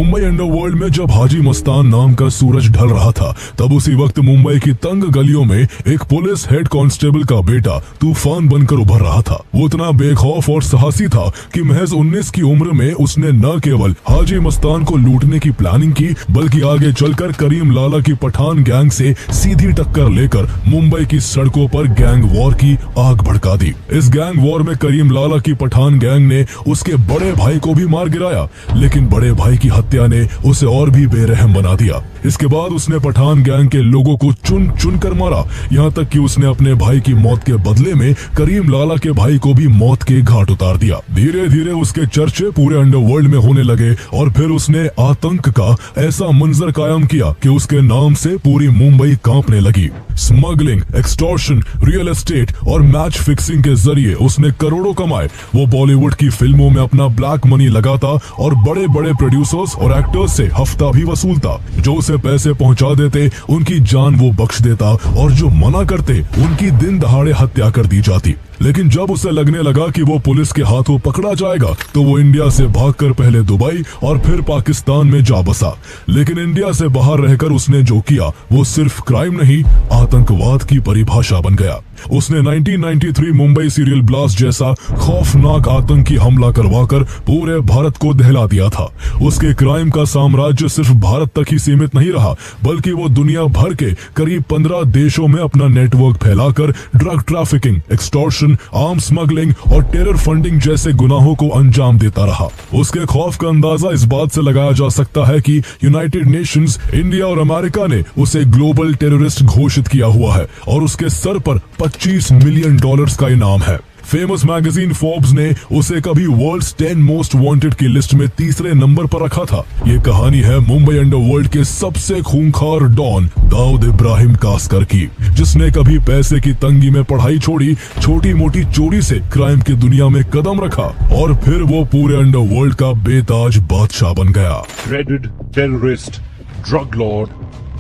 Mumbai underworld में जब हाजी मस्तान नाम का सूरज ढल रहा था, तब उसी वक्त मुंबई की तंग गलियों में एक पुलिस हेड कांस्टेबल का बेटा तूफान बनकर उभर रहा था। वो इतना बेखौफ और साहसी था कि महज 19 की उम्र में उसने न केवल हाजी मस्तान को लूटने की प्लानिंग की, बल्कि आगे चलकर करीम लाला की पठान गैंग से सीधी टक्कर लेकर मुंबई की सड़कों पर गैंग वॉर की आग भड़का दी। इस गैंग वॉर में करीम लाला की पठान गैंग ने उसके बड़े भाई को भी मार गिराया, लेकिन बड़े भाई की हत्या ने उसे और भी बेरहम बना दिया। इसके बाद उसने पठान गैंग के लोगों को चुन चुन कर मारा, यहाँ तक कि उसने अपने भाई की मौत के बदले में करीम लाला के भाई को भी मौत के घाट उतार दिया। धीरे धीरे उसके चर्चे पूरे अंडरवर्ल्ड में होने लगे और फिर उसने आतंक का ऐसा मंजर कायम किया कि उसके नाम से पूरी मुंबई कांपने लगी। स्मगलिंग, एक्सटॉर्शन, रियल एस्टेट और मैच फिक्सिंग के जरिए उसने करोड़ों कमाए। वो बॉलीवुड की फिल्मों में अपना ब्लैक मनी लगाता और बड़े बड़े प्रोड्यूसर्स और एक्टर्स से हफ्ता भी वसूलता। जो उसे पैसे पहुंचा देते उनकी जान वो बख्श देता और जो मना करते उनकी दिन दहाड़े हत्या कर दी जाती। लेकिन जब उसे लगने लगा कि वो पुलिस के हाथों पकड़ा जाएगा, तो वो इंडिया से भागकर पहले दुबई और फिर पाकिस्तान में जा बसा। लेकिन इंडिया से बाहर रहकर उसने जो किया वो सिर्फ क्राइम नहीं, आतंकवाद की परिभाषा बन गया। उसने 1993 मुंबई सीरियल ब्लास्ट जैसा खौफनाक आतंकी हमला करवाकर पूरे भारत को दहला दिया था। उसके क्राइम का साम्राज्य सिर्फ भारत तक ही सीमित नहीं रहा, बल्कि वो दुनिया भर के करीब 15 देशों में अपना नेटवर्क फैलाकर drug trafficking, extortion, arms smuggling और टेरर फंडिंग जैसे गुनाहों को अंजाम देता रहा। उसके खौफ का अंदाजा इस बात से लगाया जा सकता है कि यूनाइटेड नेशंस, इंडिया और अमेरिका ने उसे ग्लोबल टेररिस्ट घोषित किया हुआ है और उसके सर पर $25 मिलियन का इनाम है। फेमस मैगजीन फोर्ब्स ने उसे कभी वर्ल्ड्स 10 मोस्ट वांटेड की लिस्ट में तीसरे नंबर पर रखा था। ये कहानी है मुंबई अंडरवर्ल्ड के सबसे खूंखार डॉन दाऊद इब्राहिम कास्कर की, जिसने कभी पैसे की तंगी में पढ़ाई छोड़ी, छोटी मोटी चोरी से क्राइम की दुनिया में कदम रखा और फिर वो पूरे अंडरवर्ल्ड का बेताज बादशाह बन गया। Dreaded terrorist, drug lord,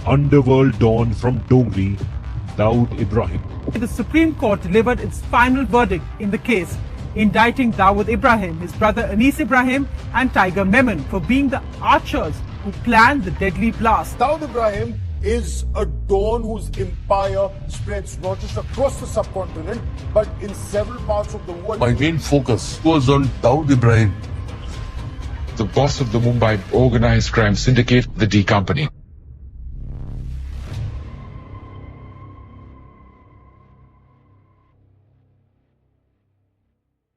underworld don from Dongri, Dawood Ibrahim. The Supreme Court delivered its final verdict in the case, indicting Dawood Ibrahim, his brother Anis Ibrahim and Tiger Memon for being the archers who planned the deadly blast. Dawood Ibrahim is a don whose empire spreads not just across the subcontinent, but in several parts of the world. My main focus was on Dawood Ibrahim, the boss of the Mumbai organized crime syndicate, the D Company.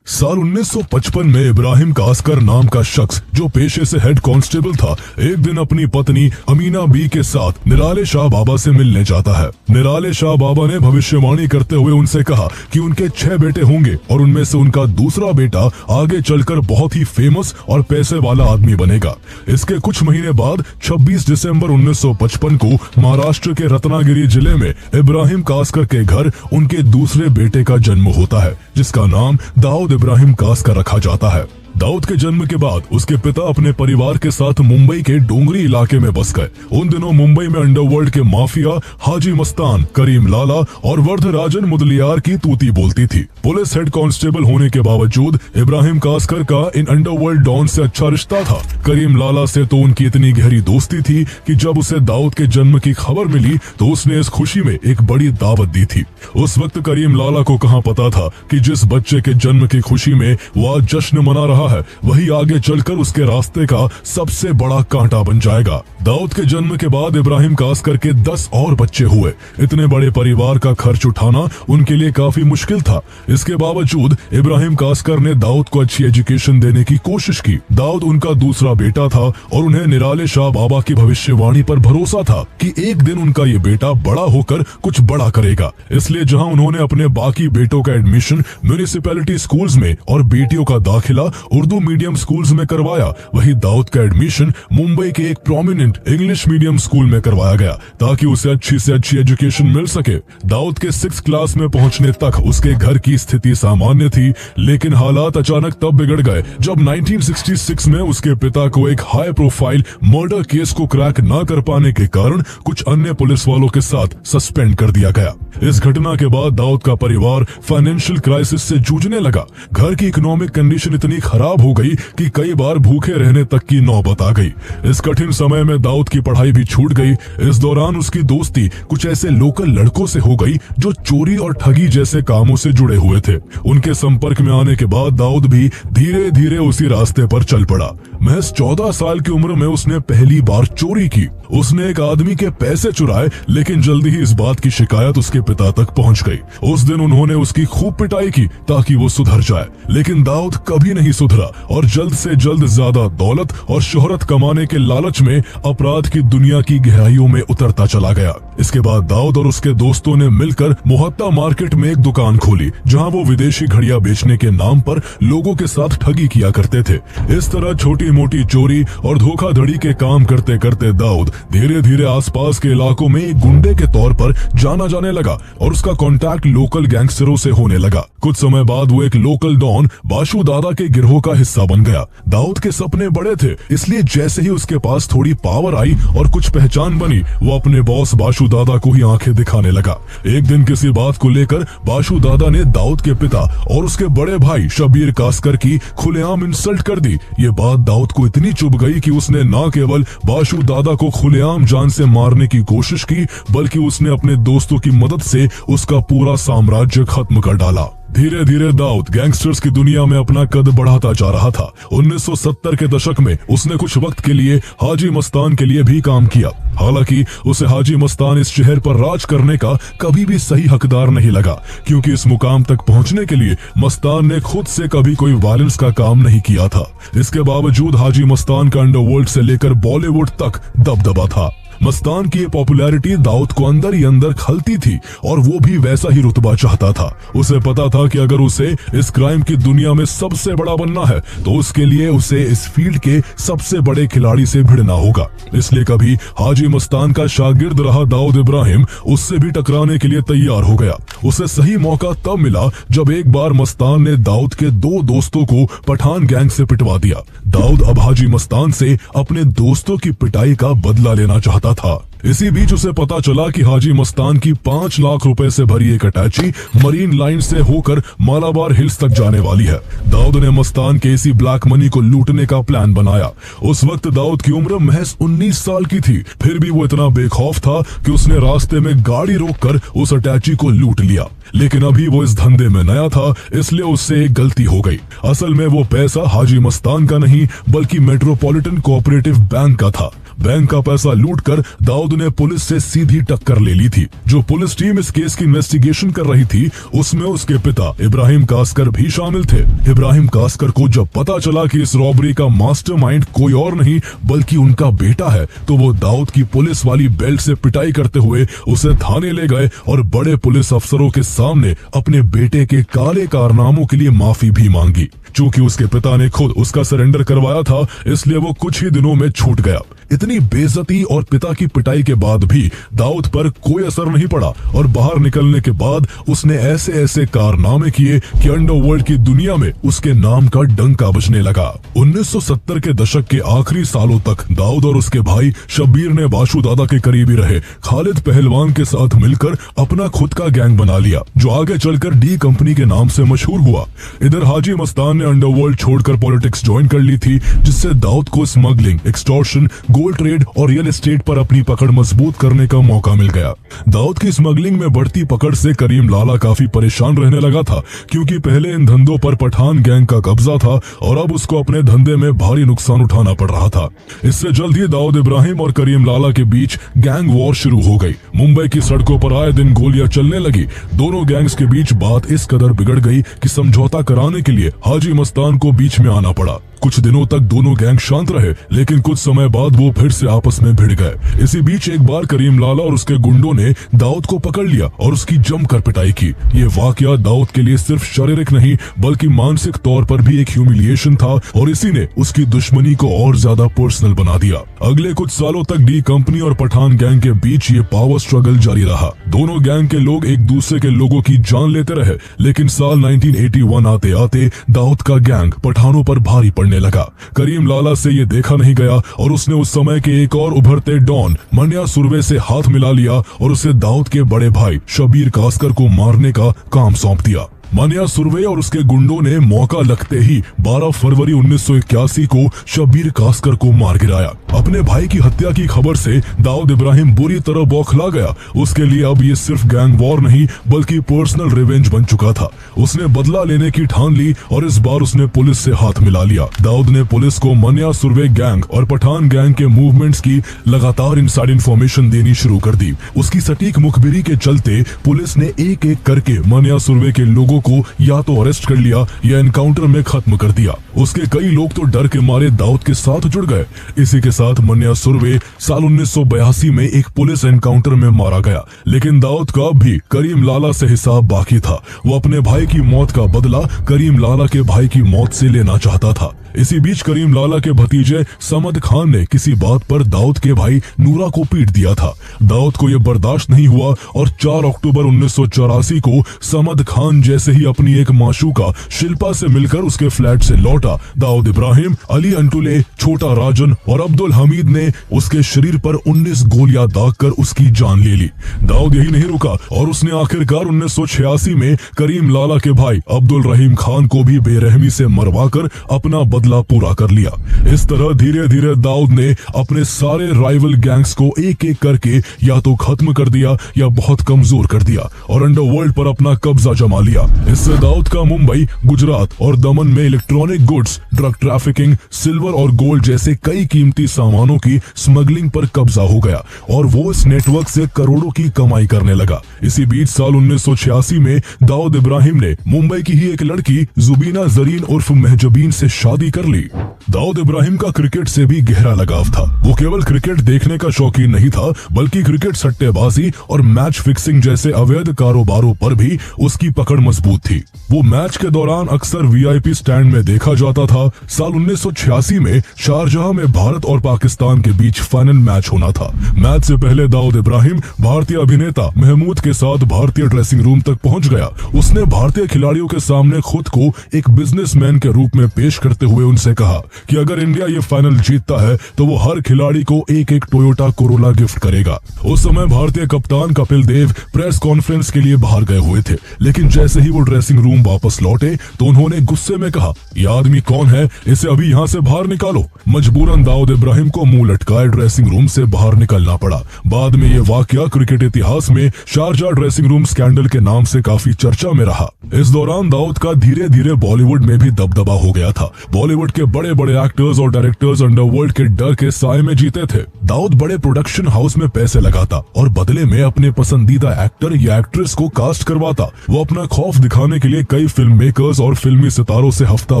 साल 1955 में इब्राहिम कास्कर नाम का शख्स, जो पेशे से head constable था, एक दिन अपनी पत्नी अमीना बी के साथ निराले शाह बाबा से मिलने जाता है। निराले शाह बाबा ने भविष्यवाणी करते हुए उनसे कहा कि उनके 6 बेटे होंगे और उनमें से उनका दूसरा बेटा आगे चलकर बहुत ही फेमस और पैसे वाला आदमी बनेगा। इसके कुछ महीने बाद 26 दिसंबर 1955 को महाराष्ट्र के रत्नागिरी जिले में इब्राहिम कास्कर के घर उनके दूसरे बेटे का जन्म होता है, जिसका नाम दाऊद इब्राहिम कास्कर रखा जाता है। दाऊद के जन्म के बाद उसके पिता अपने परिवार के साथ मुंबई के डोंगरी इलाके में बस गए। उन दिनों मुंबई में अंडरवर्ल्ड के माफिया हाजी मस्तान, करीम लाला और वर्धराजन मुदलियार की तूती बोलती थी। पुलिस हेड कांस्टेबल होने के बावजूद इब्राहिम कास्कर का इन अंडरवर्ल्ड डॉन से अच्छा रिश्ता था। करीम लाला से तो उनकी इतनी गहरी दोस्ती थी कि जब उसे दाऊद के जन्म की खबर मिली तो उसने इस खुशी में एक बड़ी दावत दी थी। उस वक्त करीम लाला को कहाँ पता था कि जिस बच्चे के जन्म की खुशी में वो आज जश्न मना रहा है, वही आगे चलकर उसके रास्ते का सबसे बड़ा कांटा बन जाएगा। दाऊद के जन्म के बाद इब्राहिम कास्कर के 10 और बच्चे हुए। इतने बड़े परिवार का खर्च उठाना उनके लिए काफी मुश्किल था। इसके बावजूद इब्राहिम कास्कर ने दाऊद को अच्छी एजुकेशन देने की कोशिश की। दाऊद उनका दूसरा बेटा था और उन्हें निराले शाह बाबा की भविष्यवाणी पर भरोसा था कि एक दिन उनका ये बेटा बड़ा होकर कुछ बड़ा करेगा। इसलिए जहां उन्होंने अपने बाकी बेटों का एडमिशन म्युनिसिपैलिटी स्कूल्स में और बेटियों का दाखिला उर्दू मीडियम स्कूल्स में करवाया, वही दाऊद का एडमिशन मुंबई के एक प्रोमिनेंट इंग्लिश मीडियम स्कूल में करवाया गया ताकि उसे अच्छी से अच्छी एजुकेशन मिल सके। दाऊद के 6th क्लास में पहुंचने तक उसके घर की स्थिति सामान्य थी, लेकिन हालात अचानक तब बिगड़ गए जब 1966 में उसके पिता को एक हाई प्रोफाइल मर्डर केस को क्रैक न कर पाने के कारण कुछ अन्य पुलिस वालों के साथ सस्पेंड कर दिया गया। इस घटना के बाद दाऊद का परिवार फाइनेंशियल क्राइसिस से जूझने लगा। घर की इकोनॉमिक कंडीशन इतनी खराब हो गई कि कई बार भूखे रहने तक की नौबत आ गई। इस कठिन समय में दाऊद की पढ़ाई भी छूट गई। इस दौरान उसकी दोस्ती कुछ ऐसे लोकल लड़कों से हो गई जो चोरी और ठगी जैसे कामों से जुड़े हुए थे। उनके संपर्क में आने के बाद दाऊद भी धीरे धीरे उसी रास्ते पर चल पड़ा। महज 14 साल की उम्र में उसने पहली बार चोरी की। उसने एक आदमी के पैसे चुराए, लेकिन जल्दी ही इस बात की शिकायत उसके पिता तक पहुंच गई। उस दिन उन्होंने उसकी खूब पिटाई की ताकि वो सुधर जाए, लेकिन दाऊद कभी नहीं सुधरा और जल्द से जल्द ज्यादा दौलत और शोहरत कमाने के लालच में अपराध की दुनिया की गहराइयों में उतरता चला गया। इसके बाद दाऊद और उसके दोस्तों ने मिलकर मोहत्ता मार्केट में एक दुकान खोली, जहां वो विदेशी घड़ियां बेचने के नाम पर लोगों के साथ ठगी किया करते थे। इस तरह छोटी मोटी चोरी और धोखाधड़ी के काम करते करते दाऊद धीरे धीरे आसपास के इलाकों में एक गुंडे के तौर पर जाना जाने लगा और उसका कांटेक्ट लोकल गैंगस्टरों से होने लगा। कुछ समय बाद वो एक लोकल डॉन बाशु दादा के गिरोह का हिस्सा बन गया। दाऊद के सपने बड़े थे, इसलिए जैसे ही उसके पास थोड़ी पावर आई और कुछ पहचान बनी, वो अपने बॉस बाशु दादा को ही आंखें दिखाने लगा। एक दिन किसी बात को लेकर बाशु दादा ने दाऊद के पिता और उसके बड़े भाई शबीर कास्कर की खुलेआम इंसल्ट कर दी। ये बात दाऊद को इतनी चुभ गई कि उसने न केवल बाशु दादा को खुलेआम जान से मारने की कोशिश की, बल्कि उसने अपने दोस्तों की मदद से उसका पूरा साम्राज्य खत्म कर डाला। धीरे धीरे दाऊद गैंगस्टर्स की दुनिया में अपना कद बढ़ाता जा रहा था। 1970 के दशक में उसने कुछ वक्त के लिए हाजी मस्तान के लिए भी काम किया। हालांकि उसे हाजी मस्तान इस शहर पर राज करने का कभी भी सही हकदार नहीं लगा, क्योंकि इस मुकाम तक पहुंचने के लिए मस्तान ने खुद से कभी कोई वायलेंस का काम नहीं किया था। इसके बावजूद हाजी मस्तान का अंडरवर्ल्ड से लेकर बॉलीवुड तक दबदबा था। मस्तान की पॉपुलैरिटी दाऊद को अंदर ही अंदर खलती थी और वो भी वैसा ही रुतबा चाहता था। उसे पता था कि अगर उसे इस क्राइम की दुनिया में सबसे बड़ा बनना है तो उसके लिए उसे इस फील्ड के सबसे बड़े खिलाड़ी से भिड़ना होगा। इसलिए कभी हाजी मस्तान का शागिर्द रहा दाऊद इब्राहिम उससे भी टकराने के लिए तैयार हो गया। उसे सही मौका तब मिला जब एक बार मस्तान ने दाऊद के 2 दोस्तों को पठान गैंग से पिटवा दिया। दाऊद अब हाजी मस्तान से अपने दोस्तों की पिटाई का बदला लेना चाहता था। इसी बीच उसे पता चला कि हाजी मस्तान की 5 लाख रुपए से भरी एक अटैची मरीन लाइन से होकर मालाबार हिल्स तक जाने वाली है। दाऊद ने मस्तान के इसी ब्लैक मनी को लूटने का प्लान बनाया। उस वक्त दाऊद की उम्र महज 19 साल की थी, फिर भी वो इतना बेखौफ था कि उसने रास्ते में गाड़ी रोककर उस अटैची को लूट लिया। लेकिन अभी वो इस धंधे में नया था, इसलिए उससे एक गलती हो गई। असल में वो पैसा हाजी मस्तान का नहीं बल्कि मेट्रोपॉलिटन कोऑपरेटिव बैंक का था। बैंक का पैसा लूटकर दाऊद ने पुलिस से सीधी टक्कर ले ली थी। जो पुलिस टीम इस केस की इन्वेस्टिगेशन कर रही थी उसमें उसके पिता इब्राहिम कास्कर भी शामिल थे। इब्राहिम कास्कर को जब पता चला कि इस रॉबरी का मास्टरमाइंड कोई और नहीं बल्कि उनका बेटा है, तो वो दाऊद की पुलिस वाली बेल्ट से पिटाई करते हुए उसे थाने ले गए और बड़े पुलिस अफसरों के सामने अपने बेटे के काले कारनामों के लिए माफी भी मांगी। चूंकि उसके पिता ने खुद उसका सरेंडर करवाया था, इसलिए वो कुछ ही दिनों में छूट गया। इतनी बेइज्जती और पिता की पिटाई के बाद भी दाऊद पर कोई असर नहीं पड़ा और बाहर निकलने के बाद उसने ऐसे ऐसे कारनामे किए कि अंडरवर्ल्ड की दुनिया में उसके नाम का डंका बजने लगा। 1970 के दशक के आखिरी सालों तक दाऊद और उसके भाई शब्बीर ने बाशु दादा के करीबी रहे खालिद पहलवान के साथ मिलकर अपना खुद का गैंग बना लिया, जो आगे चलकर डी कंपनी के नाम से मशहूर हुआ। इधर हाजी मस्तान ने अंडरवर्ल्ड छोड़कर पॉलिटिक्स ज्वाइन कर ली थी, जिससे दाऊद को स्मगलिंग, एक्सटॉर्शन, गोल्ड ट्रेड और रियल एस्टेट पर अपनी पकड़ मजबूत करने का मौका मिल गया। दाऊद की स्मगलिंग में बढ़ती पकड़ से करीम लाला काफी परेशान रहने लगा था, क्योंकि पहले इन धंधों पर पठान गैंग का कब्जा था और अब उसको अपने धंधे में भारी नुकसान उठाना पड़ रहा था। इससे जल्द ही दाऊद इब्राहिम और करीम लाला के बीच गैंग वॉर शुरू हो गई। मुंबई की सड़कों पर आए दिन गोलियां चलने लगी। दोनों गैंग्स के बीच बात इस कदर बिगड़ गई कि समझौता कराने के लिए हाजी मस्तान को बीच में आना पड़ा। कुछ दिनों तक दोनों गैंग शांत रहे, लेकिन कुछ समय बाद वो फिर से आपस में भिड़ गए। इसी बीच एक बार करीम लाला और उसके गुंडों ने दाऊद को पकड़ लिया और उसकी जमकर पिटाई की। ये वाकया दाऊद के लिए सिर्फ शारीरिक नहीं बल्कि मानसिक तौर पर भी एक ह्यूमिलिएशन था और इसी ने उसकी दुश्मनी को और ज्यादा पर्सनल बना दिया। अगले कुछ सालों तक डी कंपनी और पठान गैंग के बीच ये पावर स्ट्रगल जारी रहा। दोनों गैंग के लोग एक दूसरे के लोगों की जान लेते रहे, लेकिन साल 1981 आते आते दाऊद का गैंग पठानों पर भारी पड़ने मिलने लगा। करीम लाला से ये देखा नहीं गया और उसने उस समय के एक और उभरते डॉन मन्या सुरवे से हाथ मिला लिया और उसे दाऊद के बड़े भाई शबीर कास्कर को मारने का काम सौंप दिया। मन्या सुरवे और उसके गुंडों ने मौका लगते ही 12 फरवरी 1981 को शबीर कास्कर को मार गिराया। अपने भाई की हत्या की खबर से दाऊद इब्राहिम बुरी तरह बौखला गया। उसके लिए अब ये सिर्फ गैंग वॉर नहीं बल्कि पर्सनल रिवेंज बन चुका था। उसने बदला लेने की ठान ली और इस बार उसने पुलिस से हाथ मिला लिया। दाऊद ने पुलिस को मन्या सुरवे गैंग और पठान गैंग के मूवमेंट्स की लगातार इनसाइड इंफॉर्मेशन देनी शुरू कर दी। उसकी सटीक मुखबिरी के चलते पुलिस ने एक एक करके मन्या सुरवे के लोगों को या तो अरेस्ट कर लिया या एनकाउंटर में खत्म कर दिया। उसके कई लोग तो डर के मारे दाऊद के साथ जुड़ गए। इसी के साथ मन्या सुरवे साल 1982 में एक पुलिस एनकाउंटर में मारा गया। लेकिन दाऊद का भी करीम लाला से हिसाब बाकी था। वो अपने भाई की मौत का बदला करीम लाला के भाई की मौत से लेना चाहता था। इसी बीच करीम लाला के भतीजे समद खान ने किसी बात पर दाऊद के भाई नूरा को पीट दिया था। दाऊद को यह बर्दाश्त नहीं हुआ और 4 अक्टूबर 1984 को समद खान जैसे ही अपनी एक माशूका शिल्पा से मिलकर उसके फ्लैट से लौटा, दाऊद इब्राहिम, अली अंटुले, छोटा राजन और अब्दुल हमीद ने उसके शरीर पर 19 गोलियां दागकर उसकी जान ले ली। दाऊद यही नहीं रुका और उसने आखिरकार 1986 में करीम लाला के भाई अब्दुल रहीम खान को भी बेरहमी से मरवाकर अपना बदला पूरा कर लिया। इस तरह धीरे धीरे दाऊद ने अपने सारे राइवल गैंग्स को एक एक करके या तो खत्म कर दिया या बहुत कमजोर कर दिया और अंडरवर्ल्ड पर अपना कब्जा जमा लिया। इससे दाऊद का मुंबई, गुजरात और दमन में electronic goods, drug trafficking, silver और गोल्ड जैसे कई कीमती सामानों की स्मगलिंग पर कब्जा हो गया और वो इस नेटवर्क से करोड़ों की कमाई करने लगा। इसी बीच साल 1986 में दाऊद इब्राहिम ने मुंबई की ही एक लड़की जुबीना जरीन उर्फ महजबीन से शादी कर ली। दाऊद इब्राहिम का क्रिकेट से भी गहरा लगाव था। वो केवल क्रिकेट देखने का शौकीन नहीं था बल्कि क्रिकेट सट्टेबाजी और मैच फिक्सिंग जैसे अवैध कारोबारों पर भी उसकी पकड़ मजबूत थी। वो मैच के दौरान अक्सर वीआईपी स्टैंड में देखा जाता था। साल 1986 में शारजाह में भारत और पाकिस्तान के बीच फाइनल मैच होना था। मैच से पहले दाऊद इब्राहिम भारतीय अभिनेता महमूद के साथ भारतीय ड्रेसिंग रूम तक पहुंच गया। उसने भारतीय खिलाड़ियों के सामने खुद को एक बिजनेसमैन के रूप में पेश करते हुए उनसे कहा कि अगर इंडिया ये फाइनल जीतता है तो वो हर खिलाड़ी को एक एक टोयोटा कोरोला गिफ्ट करेगा। उस समय भारतीय कप्तान कपिल देव प्रेस कॉन्फ्रेंस के लिए बाहर गए हुए थे, लेकिन जैसे ही वो ड्रेसिंग रूम वापस लौटे तो उन्होंने गुस्से में कहा, ये आदमी कौन है, इसे अभी यहाँ से बाहर निकालो। मजबूरन दाऊद इब्राहिम को मुंह लटकाए ड्रेसिंग रूम से बाहर निकलना पड़ा। बाद में ये वाकया क्रिकेट इतिहास में शारजाह ड्रेसिंग रूम स्कैंडल के नाम से काफी चर्चा में रहा। इस दौरान दाऊद का धीरे धीरे बॉलीवुड में भी दबदबा हो गया था। बॉलीवुड के बड़े बड़े एक्टर्स और डायरेक्टर्स अंडरवर्ल्ड के डर के साए में जीते थे। दाऊद बड़े प्रोडक्शन हाउस में पैसे लगाता और बदले में अपने पसंदीदा एक्टर या एक्ट्रेस को कास्ट करवाता। वो अपना खौफ दिखाने के लिए कई फिल्म मेकर्स और फिल्मी सितारों से हफ्ता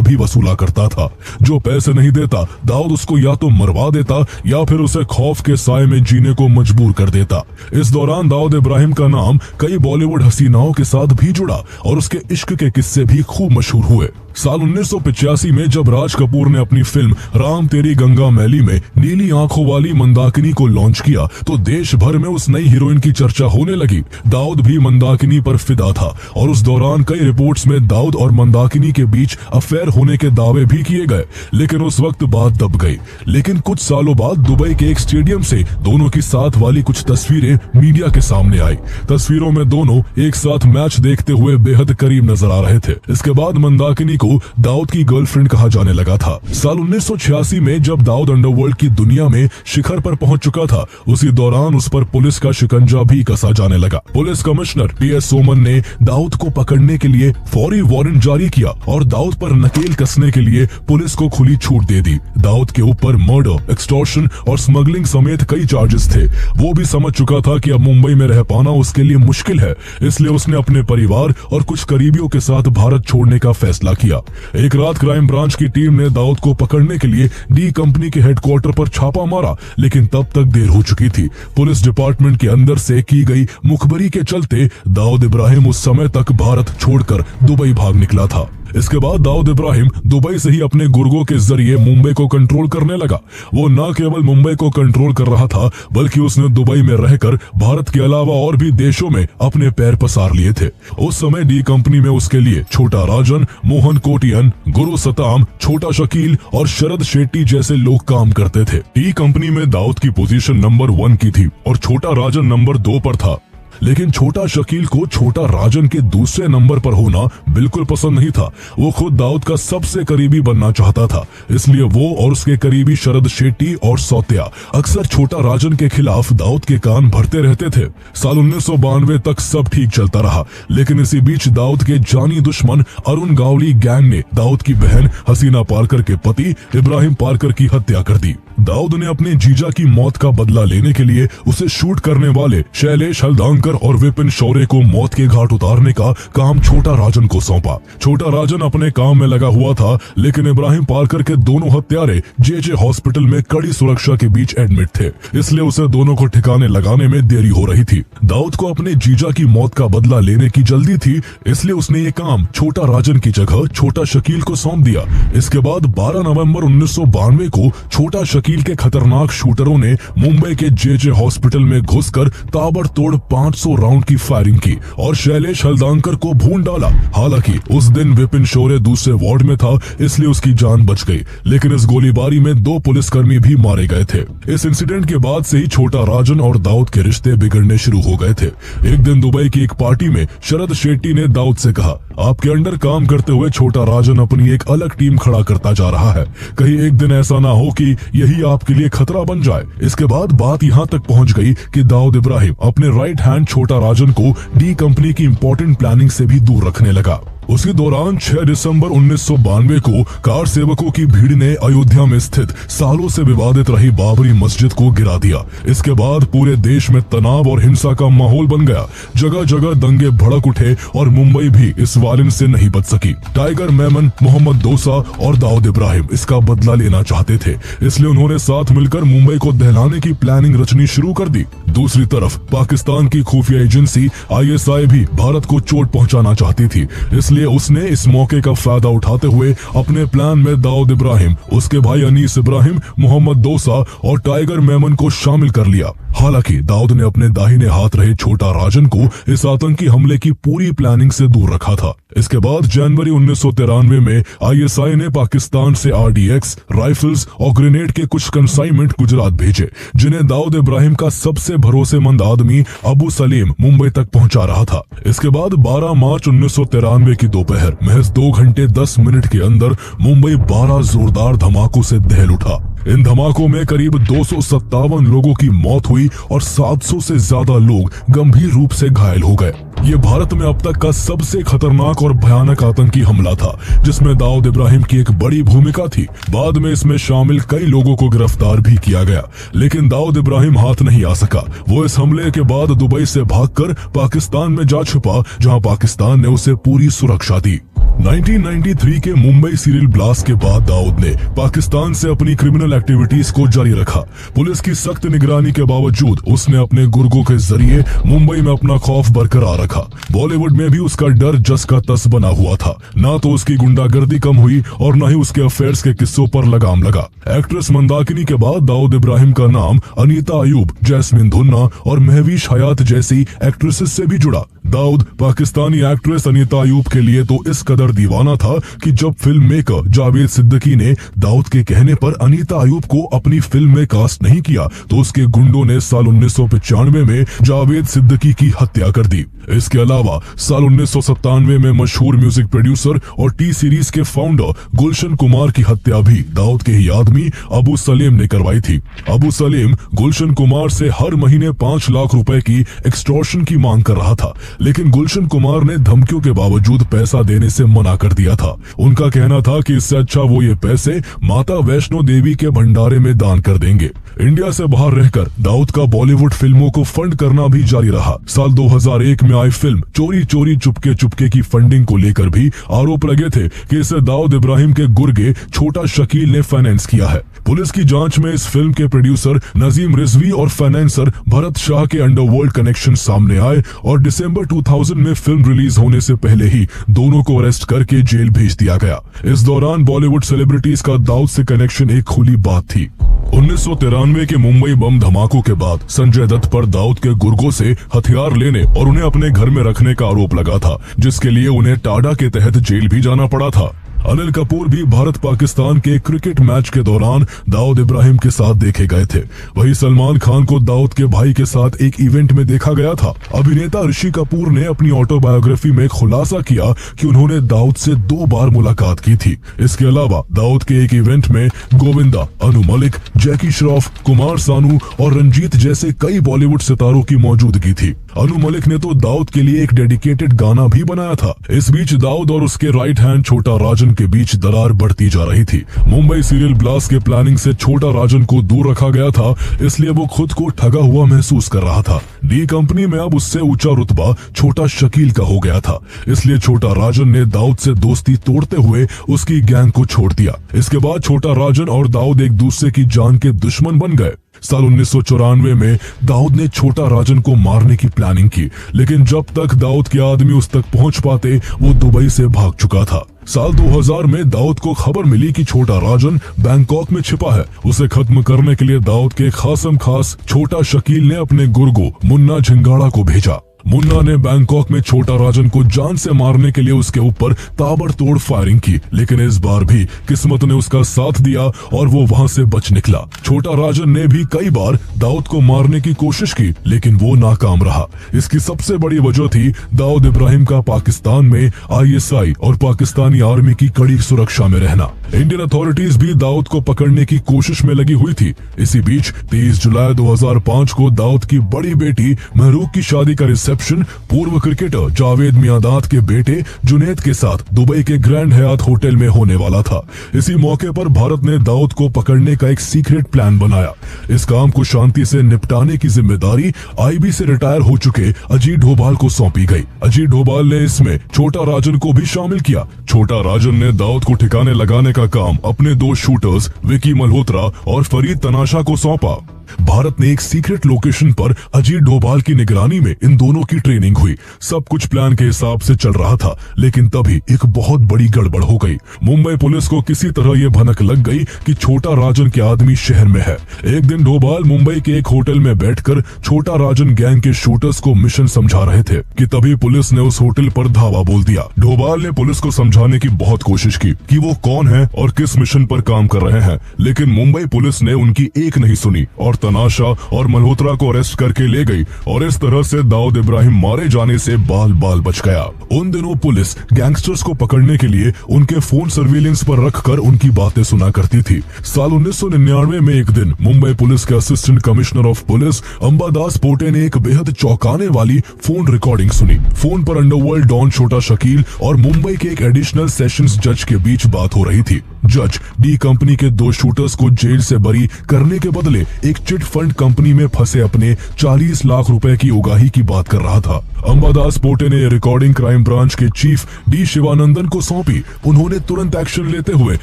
भी वसूला करता था। जो पैसे नहीं देता दाऊद उसको या तो मरवा देता या फिर उसे खौफ के साए में जीने को मजबूर कर देता। इस दौरान दाऊद इब्राहिम का नाम कई बॉलीवुड हसीनाओं के साथ भी जुड़ा और उसके इश्क के किस्से भी खूब मशहूर हुए। साल 1985 में जब राज कपूर ने अपनी फिल्म राम तेरी गंगा मैली में नीली आंखों वाली मंदाकिनी को लॉन्च किया तो देश भर में उस नई हीरोइन की चर्चा होने लगी। दाऊद भी मंदाकिनी पर फिदा था और उस दौरान कई रिपोर्ट्स में दाऊद और मंदाकिनी के बीच अफेयर होने के दावे भी किए गए, लेकिन उस वक्त बात दब गई। लेकिन कुछ सालों बाद दुबई के एक स्टेडियम से दोनों की साथ वाली कुछ तस्वीरें मीडिया के सामने आई। तस्वीरों में दोनों एक साथ मैच देखते हुए बेहद करीब नजर आ रहे थे। इसके बाद मंदाकिनी को दाऊद की गर्लफ्रेंड कहा जाने लगा था। साल 1986 में जब दाऊद अंडरवर्ल्ड की दुनिया में शिखर पर पहुंच चुका था, उसी दौरान उस पर पुलिस का शिकंजा भी कसा जाने लगा। पुलिस कमिश्नर पीएस सोमन ने दाऊद को पकड़ने के लिए फौरी वारंट जारी किया और दाऊद पर नकेल कसने के लिए पुलिस को खुली छूट दे दी। दाऊद के ऊपर मर्डर, एक्सटॉर्शन और स्मगलिंग समेत कई चार्जेस थे। वो भी समझ चुका था कि अब मुंबई में रह पाना उसके लिए मुश्किल है, इसलिए उसने अपने परिवार और कुछ करीबियों के साथ भारत छोड़ने का फैसला किया। एक रात क्राइम ब्रांच की टीम ने दाऊद को पकड़ने के लिए डी कंपनी के हेडक्वार्टर पर छापा मारा, लेकिन तब तक देर हो चुकी थी। पुलिस डिपार्टमेंट के अंदर से की गई मुखबरी के चलते दाऊद इब्राहिम उस समय तक भारत छोड़कर दुबई भाग निकला था। इसके बाद दाऊद इब्राहिम दुबई से ही अपने गुर्गों के जरिए मुंबई को कंट्रोल करने लगा। वो न केवल मुंबई को कंट्रोल कर रहा था, बल्कि उसने दुबई में रहकर भारत के अलावा और भी देशों में अपने पैर पसार लिए थे। उस समय डी कंपनी में उसके लिए छोटा राजन, मोहन कोटियन, गुरु सताम, छोटा शकील और शरद शेट्टी जैसे लोग काम करते थे। डी कंपनी में दाऊद की पोजीशन नंबर 1 की थी और छोटा राजन नंबर 2 पर था। लेकिन छोटा शकील को छोटा राजन के दूसरे नंबर पर होना बिल्कुल पसंद नहीं था। वो खुद दाऊद का सबसे करीबी बनना चाहता था, इसलिए वो और उसके करीबी शरद शेट्टी और सौत्या अक्सर छोटा राजन के खिलाफ दाऊद के कान भरते रहते थे। साल 1992 तक सब ठीक चलता रहा, लेकिन इसी बीच दाऊद के जानी दुश्मन अरुण गावली गैंग ने दाऊद की बहन हसीना पारकर के पति इब्राहिम पारकर की हत्या कर दी। दाऊद ने अपने जीजा की मौत का बदला लेने के लिए उसे शूट करने वाले शैलेश हल्दांकर और विपिन शौर्य को मौत के घाट उतारने का काम छोटा राजन को सौंपा। छोटा राजन अपने काम में लगा हुआ था, लेकिन इब्राहिम पारकर के दोनों हत्यारे जे हॉस्पिटल में कड़ी सुरक्षा के बीच एडमिट थे, इसलिए उसे दोनों को ठिकाने लगाने में देरी हो रही थी। दाऊद को अपने जीजा की मौत का बदला लेने की जल्दी थी, इसलिए उसने ये काम छोटा राजन की जगह छोटा शकील को सौंप दिया। इसके बाद 12 नवंबर 1992 को छोटा शकील के खतरनाक शूटरों ने मुंबई के जे हॉस्पिटल में घुसकर ताबड़तोड़ 500 राउंड की फायरिंग की और शैलेश हल्दांकर को भून डाला। हालांकि उस दिन विपिन शौर्य दूसरे वार्ड में था, इसलिए उसकी जान बच गई, लेकिन इस गोलीबारी में 2 पुलिसकर्मी भी मारे गए थे। इस इंसिडेंट के बाद से ही छोटा राजन और दाऊद के रिश्ते बिगड़ने शुरू हो गए थे। एक दिन दुबई की एक पार्टी में शरद शेट्टी ने दाऊद से कहा, आपके अंडर काम करते हुए छोटा राजन अपनी एक अलग टीम खड़ा करता जा रहा है, कहीं एक दिन ऐसा ना हो कि यही आपके लिए खतरा बन जाए। इसके बाद बात यहाँ तक पहुँच गई कि दाऊद इब्राहिम अपने राइट हैंड छोटा राजन को डी कंपनी की इंपॉर्टेंट प्लानिंग से भी दूर रखने लगा। उसी दौरान 6 दिसंबर 1992 को कार सेवकों की भीड़ ने अयोध्या में स्थित सालों से विवादित रही बाबरी मस्जिद को गिरा दिया। इसके बाद पूरे देश में तनाव और हिंसा का माहौल बन गया। जगह जगह दंगे भड़क उठे और मुंबई भी इस वायलेंस से नहीं बच सकी। टाइगर मेमन, मोहम्मद दोसा और दाऊद इब्राहिम इसका बदला लेना चाहते थे, इसलिए उन्होंने साथ मिलकर मुंबई को दहलाने की प्लानिंग रचनी शुरू कर दी। दूसरी तरफ पाकिस्तान की खुफिया एजेंसी ISI भी भारत को चोट पहुंचाना चाहती थी, इसलिए उसने इस मौके का फायदा उठाते हुए अपने प्लान में दाऊद इब्राहिम, उसके भाई अनीस इब्राहिम, मोहम्मद दोसा और टाइगर मेमन को शामिल कर लिया। हालांकि दाऊद ने अपने दाहिने हाथ रहे छोटा राजन को इस आतंकी हमले की पूरी प्लानिंग से दूर रखा था। इसके बाद जनवरी 1993 में ISI ने पाकिस्तान से RDX, राइफल्स और ग्रेनेड के कुछ कंसाइनमेंट गुजरात भेजे, जिन्हें दाऊद इब्राहिम का सबसे भरोसेमंद आदमी अबू सलीम मुंबई तक पहुंचा रहा था। इसके बाद 12 मार्च 1993 की दोपहर महज 2 घंटे 10 मिनट के अंदर मुंबई 12 जोरदार धमाकों से दहल उठा। इन धमाकों में करीब 257 लोगों की मौत हुई और 700 से ज्यादा लोग गंभीर रूप से घायल हो गए। ये भारत में अब तक का सबसे खतरनाक और भयानक आतंकी हमला था, जिसमें दाऊद इब्राहिम की एक बड़ी भूमिका थी। बाद में इसमें शामिल कई लोगों को गिरफ्तार भी किया गया, लेकिन दाऊद इब्राहिम हाथ नहीं आ सका। वो इस हमले के बाद दुबई से भागकर पाकिस्तान में जा छुपा, जहां पाकिस्तान ने उसे पूरी सुरक्षा दी। 1993 के मुंबई सीरियल ब्लास्ट के बाद दाऊद ने पाकिस्तान से अपनी क्रिमिनल एक्टिविटीज को जारी रखा। पुलिस की सख्त निगरानी के बावजूद उसने अपने गुर्गों के जरिए मुंबई में अपना खौफ बरकरार रखा। बॉलीवुड में भी उसका डर जस का तस बना हुआ था। ना तो उसकी गुंडागर्दी कम हुई और न ही उसके अफेयर्स के किस्सों पर लगाम लगा। एक्ट्रेस मंदाकिनी के बाद दाऊद इब्राहिम का नाम अनीता अयूब, जैस्मिन धुन्ना और महवीश हयात जैसी एक्ट्रेसेस से भी जुड़ा। दाऊद पाकिस्तानी एक्ट्रेस अनीता अयूब के लिए तो इस कदर दीवाना था कि जब फिल्म मेकर जावेद सिद्दीकी ने दाऊद के कहने पर अनीता अयूब को अपनी फिल्म में कास्ट नहीं किया, तो उसके गुंडों ने साल 1995 में जावेद सिद्दीकी की हत्या कर दी। इसके अलावा साल 1997 में मशहूर म्यूजिक प्रोड्यूसर और टी सीरीज के फाउंडर गुलशन कुमार की हत्या भी दाऊद के ही आदमी अबू सलीम ने करवाई थी। अबू सलीम गुलशन कुमार से हर महीने 5 लाख रुपए की एक्सटॉर्शन की मांग कर रहा था, लेकिन गुलशन कुमार ने धमकियों के बावजूद पैसा देने से मना कर दिया था। उनका कहना था कि इससे अच्छा वो ये पैसे माता वैष्णो देवी के भंडारे में दान कर देंगे। इंडिया से बाहर रहकर दाऊद का बॉलीवुड फिल्मों को फंड करना भी जारी रहा। साल 2001 में आई फिल्म चोरी चोरी चुपके चुपके की फंडिंग को लेकर भी आरोप लगे थे कि इसे दाऊद इब्राहिम के गुर्गे छोटा शकील ने फाइनेंस किया है। पुलिस की जांच में इस फिल्म के प्रोड्यूसर नजीम रिजवी और फाइनेंसर भरत शाह के अंडरवर्ल्ड कनेक्शन सामने आए और दिसंबर 2000 में फिल्म रिलीज होने से पहले ही दोनों को अरेस्ट करके जेल भेज दिया गया। इस दौरान बॉलीवुड सेलिब्रिटीज का दाऊद से कनेक्शन एक खुली बात थी। 1993 के मुंबई बम धमाकों के बाद संजय दत्त पर दाऊद के गुर्गों से हथियार लेने और उन्हें अपने घर में रखने का आरोप लगा था, जिसके लिए उन्हें टाडा के तहत जेल भी जाना पड़ा था। अनिल कपूर भी भारत पाकिस्तान के क्रिकेट मैच के दौरान दाऊद इब्राहिम के साथ देखे गए थे। वहीं सलमान खान को दाऊद के भाई के साथ एक इवेंट में देखा गया था। अभिनेता ऋषि कपूर ने अपनी ऑटोबायोग्राफी में खुलासा किया कि उन्होंने दाऊद से 2 बार मुलाकात की थी। इसके अलावा दाऊद के एक इवेंट में गोविंदा, अनु मलिक, जैकी श्रॉफ, कुमार सानू और रंजीत जैसे कई बॉलीवुड सितारों की मौजूदगी थी। अनु मलिक ने तो दाऊद के लिए एक डेडिकेटेड गाना भी बनाया था। इस बीच दाऊद और उसके राइट हैंड छोटा राजन के बीच दरार बढ़ती जा रही थी। मुंबई सीरियल ब्लास्ट के प्लानिंग से छोटा राजन को दूर रखा गया था, इसलिए वो खुद को ठगा हुआ महसूस कर रहा था। डी कंपनी में अब उससे ऊंचा रुतबा छोटा शकील का हो गया था, इसलिए छोटा राजन ने दाऊद से दोस्ती तोड़ते हुए उसकी गैंग को छोड़ दिया। इसके बाद छोटा राजन और दाऊद एक दूसरे की जान के दुश्मन बन गए। साल 1994 में दाऊद ने छोटा राजन को मारने की प्लानिंग की, लेकिन जब तक दाऊद के आदमी उस तक पहुंच पाते वो दुबई से भाग चुका था। साल 2000 में दाऊद को खबर मिली कि छोटा राजन बैंकॉक में छिपा है। उसे खत्म करने के लिए दाऊद के खासम खास छोटा शकील ने अपने गुर्गो मुन्ना झिंगाड़ा को भेजा। मुन्ना ने बैंकॉक में छोटा राजन को जान से मारने के लिए उसके ऊपर ताबड़तोड़ फायरिंग की, लेकिन इस बार भी किस्मत ने उसका साथ दिया और वो वहां से बच निकला। छोटा राजन ने भी कई बार दाऊद को मारने की कोशिश की, लेकिन वो नाकाम रहा। इसकी सबसे बड़ी वजह थी दाऊद इब्राहिम का पाकिस्तान में ISI और पाकिस्तानी आर्मी की कड़ी सुरक्षा में रहना। इंडियन अथॉरिटीज भी दाऊद को पकड़ने की कोशिश में लगी हुई थी। इसी बीच 23 जुलाई 2005 को दाऊद की बड़ी बेटी महरूक की शादी का रिसेप्शन पूर्व क्रिकेटर जावेद मियांदाद के बेटे जुनैद के साथ दुबई के ग्रैंड हयात होटल में होने वाला था। इसी मौके पर भारत ने दाऊद को पकड़ने का एक सीक्रेट प्लान बनाया। इस काम को शांति से निपटाने की जिम्मेदारी IB से रिटायर हो चुके अजीत डोभाल को सौंपी गई। अजीत डोभाल ने इसमें छोटा राजन को भी शामिल किया। छोटा राजन ने दाऊद को ठिकाने लगाने का काम अपने 2 शूटर्स विकी मल्होत्रा और फरीद तनाशा को सौंपा। भारत ने एक सीक्रेट लोकेशन पर अजीत डोभाल की निगरानी में इन दोनों की ट्रेनिंग हुई। सब कुछ प्लान के हिसाब से चल रहा था, लेकिन तभी एक बहुत बड़ी गड़बड़ हो गई। मुंबई पुलिस को किसी तरह ये भनक लग गई कि छोटा राजन के आदमी शहर में है। एक दिन डोभाल मुंबई के एक होटल में बैठकर छोटा राजन गैंग के शूटर्स को मिशन समझा रहे थे कि तभी पुलिस ने उस होटल पर धावा बोल दिया। डोभाल ने पुलिस को समझाने की बहुत कोशिश की कि वो कौन है और किस मिशन पर काम कर रहे हैं, लेकिन मुंबई पुलिस ने उनकी एक नहीं सुनी और तनाशा और मल्होत्रा को अरेस्ट करके ले गई और इस तरह से दाऊद इब्राहिम मारे जाने से बाल बाल बच गया। उन दिनों पुलिस गैंगस्टर्स को पकड़ने के लिए उनके फोन सर्विलेंस पर रखकर उनकी बातें सुना करती थी। साल 1999 में एक दिन मुंबई पुलिस के assistant commissioner of police Ambadas Pote ने एक बेहद चौंकाने वाली फोन रिकॉर्डिंग सुनी। फोन पर अंडरवर्ल्ड डॉन छोटा शकील और मुंबई के एक एडिशनल सेशंस जज के बीच बात हो रही थी। जज डी कंपनी के 2 शूटर्स को जेल से बरी करने के बदले एक चिट फंड कंपनी में फंसे अपने 40 लाख रुपए की उगाही की बात कर रहा था। अंबादास पोटे ने रिकॉर्डिंग क्राइम ब्रांच के चीफ डी शिवानंदन को सौंपी। उन्होंने तुरंत एक्शन लेते हुए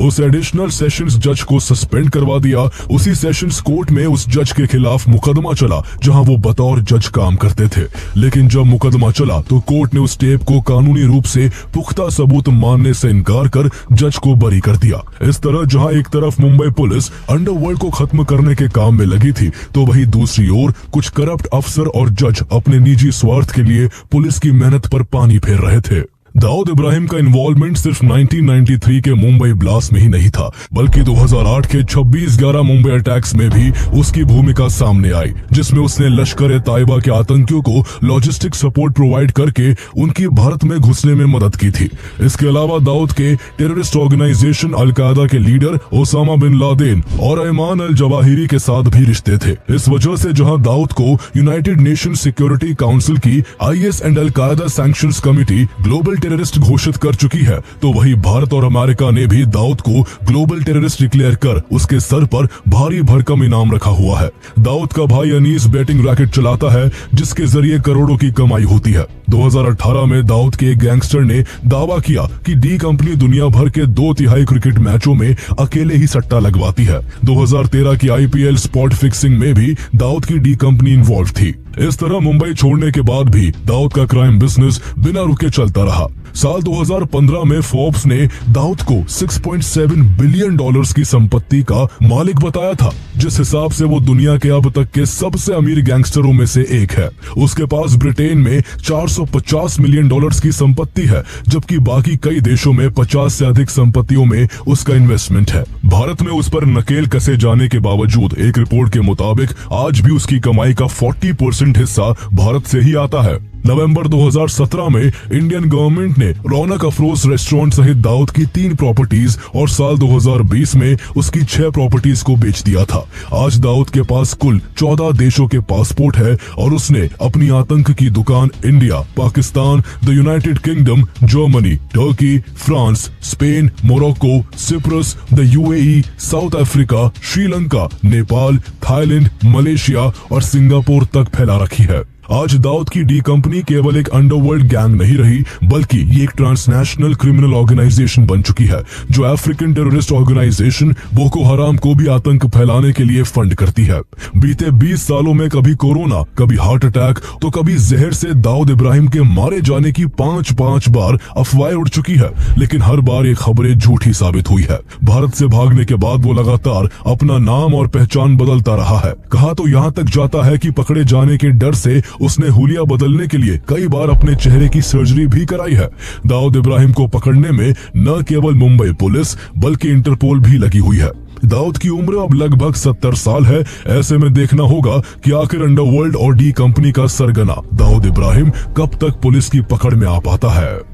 उस एडिशनल सेशंस जज को सस्पेंड करवा दिया। उसी सेशंस कोर्ट में उस जज के खिलाफ मुकदमा चला जहां वो बतौर जज काम करते थे, लेकिन जब मुकदमा चला तो कोर्ट ने उस टेप को कानूनी रूप से पुख्ता सबूत मानने से इनकार कर जज को बरी कर दिया। इस तरह जहां एक तरफ मुंबई पुलिस अंडरवर्ल्ड को खत्म करने के काम में लगी थी, तो वहीं दूसरी ओर कुछ करप्ट अफसर और जज अपने निजी स्वार्थ के लिए पुलिस की मेहनत पर पानी फेर रहे थे। दाऊद इब्राहिम का इन्वॉल्वमेंट सिर्फ 1993 के मुंबई ब्लास्ट में ही नहीं था, बल्कि 2008 के 26/11 मुंबई अटैक्स में भी उसकी भूमिका सामने आई, जिसमें उसने लश्कर ए ताइबा के आतंकियों को लॉजिस्टिक सपोर्ट प्रोवाइड करके उनकी भारत में घुसने में मदद की थी। इसके अलावा दाऊद के टेररिस्ट ऑर्गेनाइजेशन अल-कायदा के लीडर ओसामा बिन लादेन और अयमान अल जवाहिरी के साथ भी रिश्ते थे। इस वजह से जहां दाऊद को यूनाइटेड नेशन सिक्योरिटी काउंसिल की IS and Al-Qaeda sanctions committee global terrorist घोषित कर चुकी है, तो वही भारत और अमेरिका ने भी दाऊद को ग्लोबल टेररिस्ट डिक्लेयर कर उसके सर पर भारी भरकम इनाम रखा हुआ है। दाऊद का भाई अनीस बैटिंग रैकेट चलाता है, जिसके जरिए करोड़ों की कमाई होती है। 2018 में दाऊद के एक गैंगस्टर ने दावा किया कि डी कंपनी दुनिया भर के 2/3 क्रिकेट मैचों में अकेले ही सट्टा लगवाती है। 2013 की IPL स्पॉट फिक्सिंग में भी दाऊद की डी कंपनी इन्वॉल्व थी। इस तरह मुंबई छोड़ने के बाद भी दाऊद का क्राइम बिजनेस बिना रुके चलता रहा। साल 2015 में फोर्ब्स ने दाऊद को $6.7 बिलियन की संपत्ति का मालिक बताया था, जिस हिसाब से वो दुनिया के अब तक के सबसे अमीर गैंगस्टरों में से एक है। उसके पास ब्रिटेन में $450 मिलियन की संपत्ति है, जबकि बाकी कई देशों में 50 से अधिक संपत्तियों में उसका इन्वेस्टमेंट है। भारत में उस पर नकेल कसे जाने के बावजूद एक रिपोर्ट के मुताबिक आज भी उसकी कमाई का 40% हिस्सा भारत से ही आता है। नवंबर 2017 में इंडियन गवर्नमेंट ने रौनक अफरोज रेस्टोरेंट सहित दाऊद की 3 प्रॉपर्टीज और साल 2020 में उसकी 6 प्रॉपर्टीज को बेच दिया था। आज दाऊद के पास कुल 14 देशों के पासपोर्ट है और उसने अपनी आतंक की दुकान India, Pakistan, the United kingdom, Germany, Turkey, France, Spain, Morocco, Cyprus, the UAE, south Africa, Sri Lanka, Nepal, Thailand, Malaysia और सिंगापुर तक फैला रखी है। आज दाऊद की डी कंपनी केवल एक अंडरवर्ल्ड गैंग नहीं रही, बल्कि ये एक ट्रांसनेशनल क्रिमिनल ऑर्गेनाइजेशन बन चुकी है, जो अफ्रीकन टेररिस्ट ऑर्गेनाइजेशन बोको हराम को भी आतंक फैलाने के लिए फंड करती है। बीते 20 सालों में कभी कोरोना, कभी हार्ट अटैक, तो कभी जहर से दाऊद इब्राहिम के मारे जाने की 5 बार अफवाहें उड़ चुकी है, लेकिन हर बार ये खबरें झूठी साबित हुई है। भारत से भागने के बाद वो लगातार अपना नाम और पहचान बदलता रहा है। कहा तो यहाँ तक जाता है कि पकड़े जाने के डर से उसने हुलिया बदलने के लिए कई बार अपने चेहरे की सर्जरी भी कराई है। दाऊद इब्राहिम को पकड़ने में न केवल मुंबई पुलिस बल्कि इंटरपोल भी लगी हुई है। दाऊद की उम्र अब लगभग 70 साल है। ऐसे में देखना होगा कि आखिर अंडरवर्ल्ड और डी कंपनी का सरगना दाऊद इब्राहिम कब तक पुलिस की पकड़ में आ पाता है।